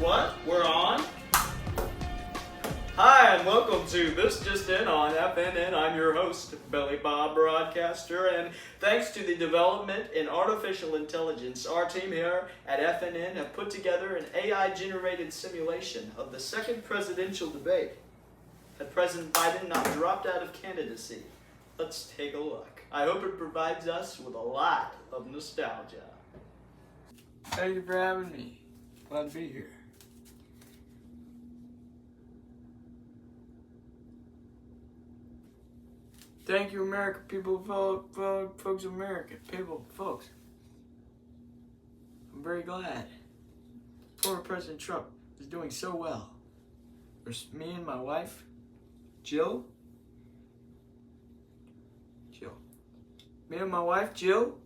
What? We're on? Hi, and welcome to This Just In on FNN. I'm your host, Billy Bob Broadcaster, and thanks to the development in artificial intelligence, our team here at FNN have put together an AI-generated simulation of the second presidential debate. Had President Biden not dropped out of candidacy? Let's take a look. I hope it provides us with a lot of nostalgia. Thank you for having me. Glad to be here. Thank you, America, people, folks of America, people, folks. I'm very glad. Former President Trump is doing so well. There's me and my wife, Jill. Me and my wife, Jill,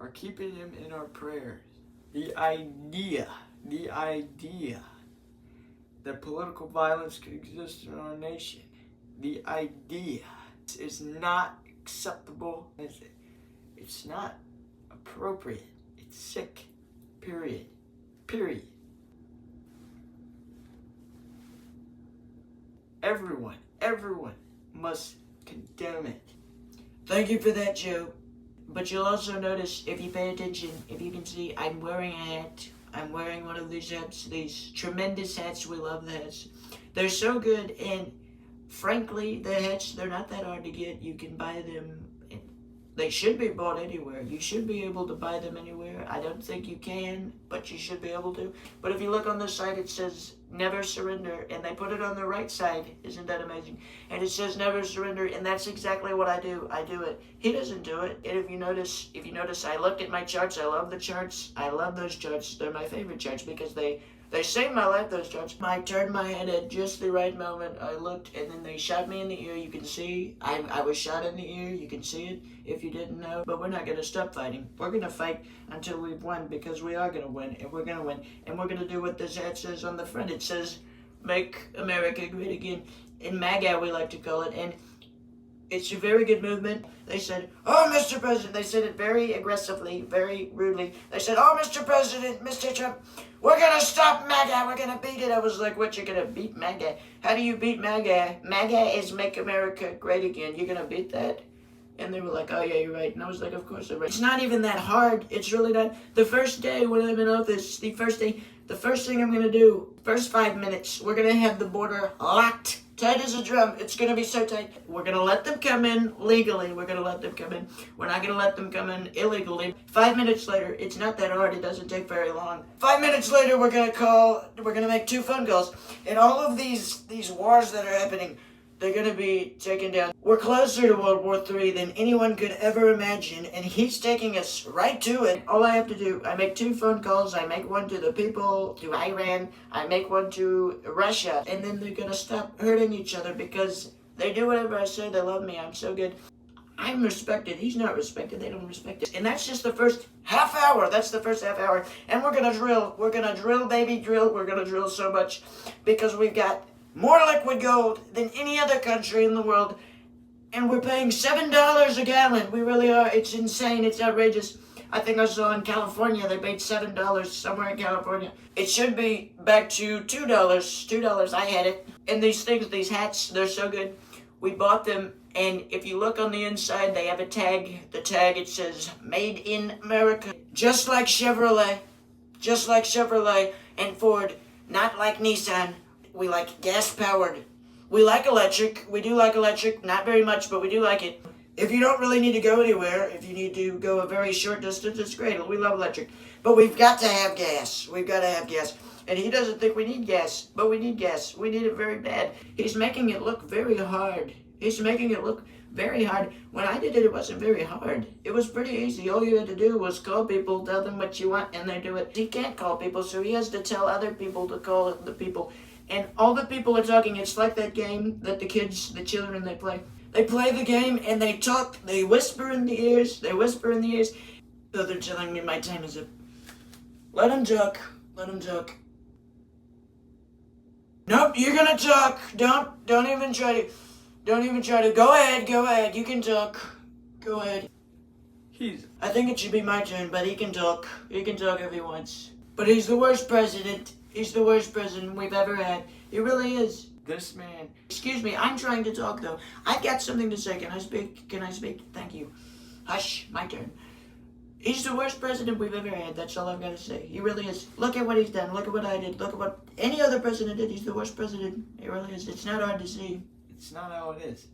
are keeping him in our prayers. The idea that political violence could exist in our nation, the idea is not acceptable. It's not appropriate. It's sick. Period. Everyone must condemn it. Thank you for that, Joe. But you'll also notice, if you pay attention, if you can see, I'm wearing a hat. I'm wearing one of these hats, these tremendous hats. We love the hats. They're so good, and frankly, the hats, they're not that hard to get. You can buy them. They should be bought anywhere. You should be able to buy them anywhere. I don't think you can, but you should be able to. But if you look on the side, it says never surrender, and they put it on the right side. Isn't that amazing? And it says never surrender, and that's exactly what I do. I do it. He doesn't do it. And if you notice, I looked at my charts. I love the charts. I love those charts. They're my favorite charts because they saved my life, those charts. I turned my head at just the right moment. I looked, and then they shot me in the ear. You can see, I was shot in the ear. You can see it if you didn't know. But we're not going to stop fighting. We're going to fight until we've won, because we are going to win, and we're going to win. And we're going to do what this hat says on the front. It says, make America great again. In MAGA, we like to call it. And it's a very good movement. They said, oh, Mr. President. They said it very aggressively, very rudely. They said, oh, Mr. President, Mr. Trump, we're going to stop MAGA. We're going to beat it. I was like, what, you're going to beat MAGA? How do you beat MAGA? MAGA is make America great again. You're going to beat that? And they were like, oh, yeah, you're right. And I was like, of course I'm right. It's not even that hard. It's really not. The first day when I'm in office, the first thing I'm going to do, first 5 minutes, we're going to have the border locked. Tight as a drum. It's going to be so tight. We're going to let them come in legally. We're going to let them come in. We're not going to let them come in illegally. 5 minutes later, it's not that hard. It doesn't take very long. 5 minutes later, we're going to make 2 phone calls. And all of these wars that are happening, they're going to be taken down. We're closer to World War III than anyone could ever imagine, and he's taking us right to it. All I have to do, I make 2 phone calls. I make one to the people, to Iran. I make one to Russia, and then they're going to stop hurting each other because they do whatever I say. They love me. I'm so good. I'm respected. He's not respected. They don't respect it. And that's just the first half hour. That's the first half hour. And we're going to drill. We're going to drill, baby, drill. We're going to drill so much because we've got more liquid gold than any other country in the world. And we're paying $7 a gallon. We really are. It's insane. It's outrageous. I think I saw in California they paid $7 somewhere in California. It should be back to $2. $2. I had it. And these things, these hats, they're so good. We bought them. And if you look on the inside, they have a tag. The tag, it says, Made in America. Just like Chevrolet. Just like Chevrolet and Ford. Not like Nissan. We like gas-powered. We like electric. We do like electric. Not very much, but we do like it. If you don't really need to go anywhere, if you need to go a very short distance, it's great. We love electric. But we've got to have gas. We've got to have gas. And he doesn't think we need gas, but we need gas. We need it very bad. He's making it look very hard. He's making it look very hard. When I did it, it wasn't very hard. It was pretty easy. All you had to do was call people, tell them what you want, and they do it. He can't call people, so he has to tell other people to call the people. And all the people are talking. It's like that game that the children, they play. They play the game and they talk. They whisper in the ears. So they're telling me my time is up. Let them talk. Nope, you're gonna talk. Don't even try to. Go ahead. You can talk. Go ahead. I think it should be my turn, but he can talk. He can talk if he wants. But he's the worst president. He's the worst president we've ever had. He really is. This man. Excuse me, I'm trying to talk though. I've got something to say. Can I speak? Can I speak? Thank you. Hush, my turn. He's the worst president we've ever had. That's all I've got to say. He really is. Look at what he's done. Look at what I did. Look at what any other president did. He's the worst president. He really is. It's not hard to see. It's not how it is.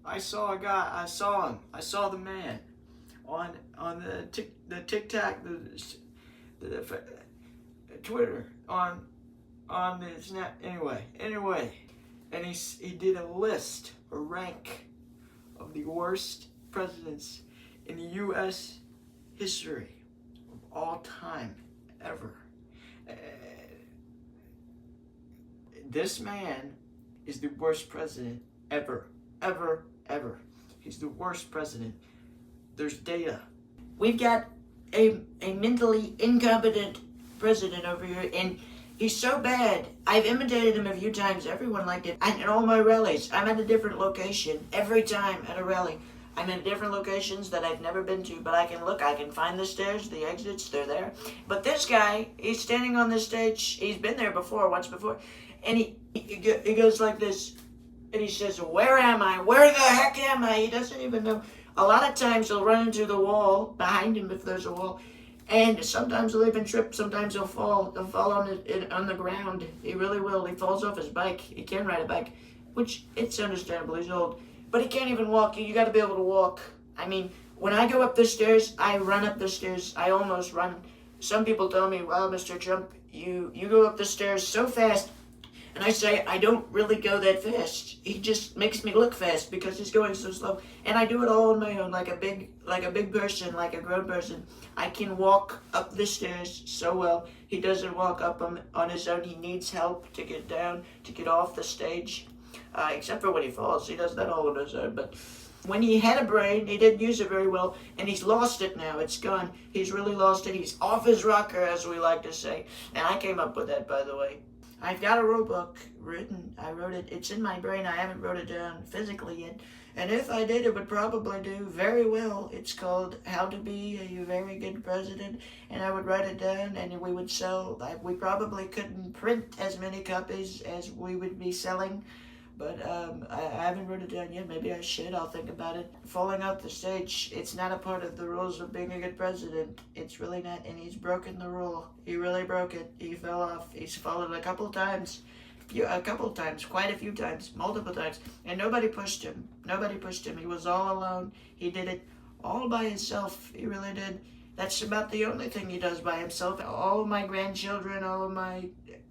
I saw a guy. I saw him. I saw the man on the TikTok, the Twitter, on the Snap. Anyway, and he did a list, a rank of the worst presidents in the U.S. history of all time ever. This man is the worst president ever. He's the worst president. There's data. We've got a mentally incompetent president over here, and he's so bad. I've imitated him a few times. Everyone liked it. In all my rallies, I'm at a different location every time at a rally. I'm in different locations that I've never been to, but I can find the stairs, the exits, they're there. But this guy, he's standing on this stage. He's been there before, once before, and he goes like this, and he says, "Where am I? Where the heck am I?" He doesn't even know. A lot of times he'll run into the wall behind him if there's a wall, and sometimes he'll even trip. Sometimes he'll fall. He'll fall on the ground. He really will. He falls off his bike. He can ride a bike, which it's understandable. He's old. But he can't even walk. You got to be able to walk. I mean, when I go up the stairs, I run up the stairs. I almost run. Some people tell me, "Wow, Mr. Trump, you go up the stairs so fast." And I say, I don't really go that fast. He just makes me look fast because he's going so slow. And I do it all on my own, like a big person, like a grown person. I can walk up the stairs so well. He doesn't walk up on his own. He needs help to get down, to get off the stage. Except for when he falls. He does that all on his own. But when he had a brain, he didn't use it very well. And he's lost it now. It's gone. He's really lost it. He's off his rocker, as we like to say. And I came up with that, by the way. I've got a rule book written. I wrote it. It's in my brain. I haven't wrote it down physically yet. And if I did, it would probably do very well. It's called How to Be a Very Good President. And I would write it down, and we would sell. We probably couldn't print as many copies as we would be selling. But I haven't wrote it down yet. Maybe I should. I'll think about it. Falling off the stage, it's not a part of the rules of being a good president. It's really not. And he's broken the rule. He really broke it. He fell off. He's fallen a couple times. Quite a few times. Multiple times. And nobody pushed him. He was all alone. He did it all by himself. He really did. That's about the only thing he does by himself. All of my grandchildren,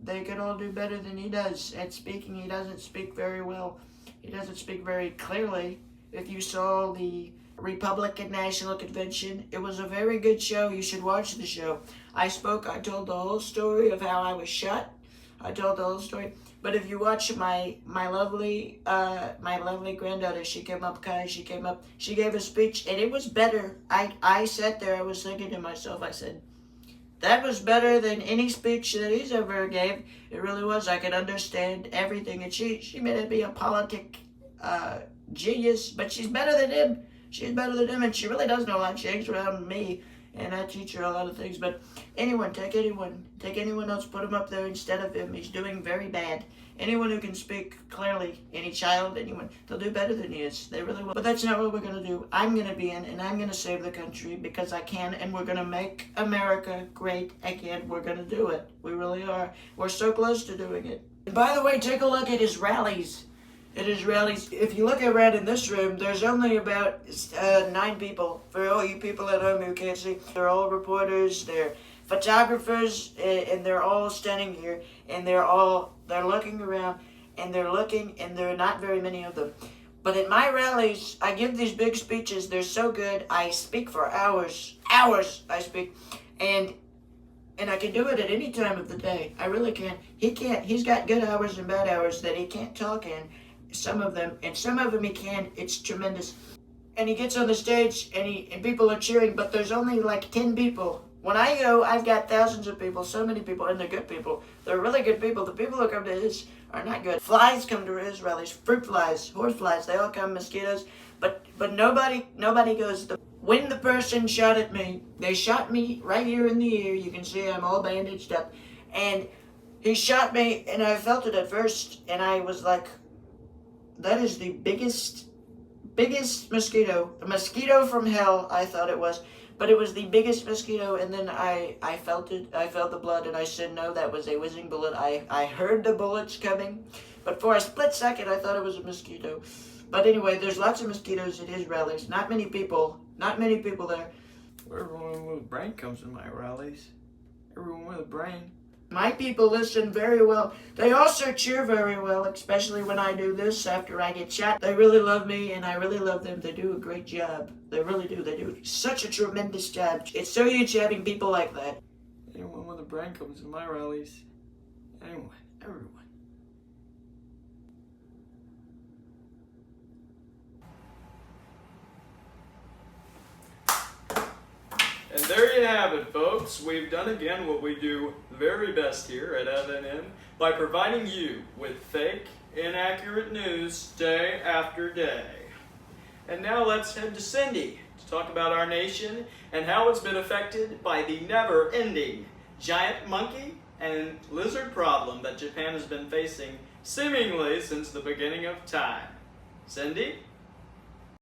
they could all do better than he does at speaking. He doesn't speak very well. He doesn't speak very clearly. If you saw the Republican National Convention, it was a very good show. You should watch the show. I told the whole story of how I was shot. I told the whole story. But if you watch my lovely granddaughter, she came up, she gave a speech, and it was better. I sat there, I was thinking to myself, I said, that was better than any speech that he's ever gave. It really was. I could understand everything. And she may not be a politic genius, but she's better than him. And she really does know a lot. She hangs around me, and I teach her a lot of things. But take anyone else, put him up there instead of him. He's doing very bad. Anyone who can speak clearly, any child, anyone, they'll do better than he is. They really will. But that's not what we're going to do. I'm going to be in, and I'm going to save the country because I can, and we're going to make America great again. We're going to do it. We really are. We're so close to doing it. And by the way, take a look at his rallies. If you look around in this room, there's only about 9 people. For all you people at home who can't see, they're all reporters, they're photographers, and they're all standing here, and they're looking around, and there are not very many of them. But at my rallies, I give these big speeches. They're so good. I speak for hours. I speak, and I can do it at any time of the day. I really can. He can't. He's got good hours and bad hours that he can't talk in. Some of them he can. It's tremendous. And he gets on the stage, and people are cheering, but there's only like 10 people. When I go, I've got thousands of people, so many people, and they're good people. They're really good people. The people who come to his are not good. Flies come to his rallies, fruit flies, horse flies, they all come, mosquitoes, but nobody goes. When the person shot at me, they shot me right here in the ear. You can see I'm all bandaged up, and He shot me, and I felt it at first, and I was like, that is the biggest mosquito. A mosquito from hell, I thought it was. But it was the biggest mosquito, and then I felt it. I felt the blood, and I said, no, that was a whizzing bullet. I heard the bullets coming, but for a split second, I thought it was a mosquito. But anyway, there's lots of mosquitoes at his rallies. Not many people there. Everyone with a brain comes to my rallies. Everyone with a brain. My people listen very well. They also cheer very well, especially when I do this after I get shot. They really love me, and I really love them. They do a great job. They really do. They do such a tremendous job. It's so huge having people like that. Anyone with a brain comes to my rallies. Anyone. Everyone. And there you have it, folks. We've done again what we do very best here at FNN by providing you with fake, inaccurate news day after day. And now let's head to Cindy to talk about our nation and how it's been affected by the never-ending giant monkey and lizard problem that Japan has been facing seemingly since the beginning of time. Cindy?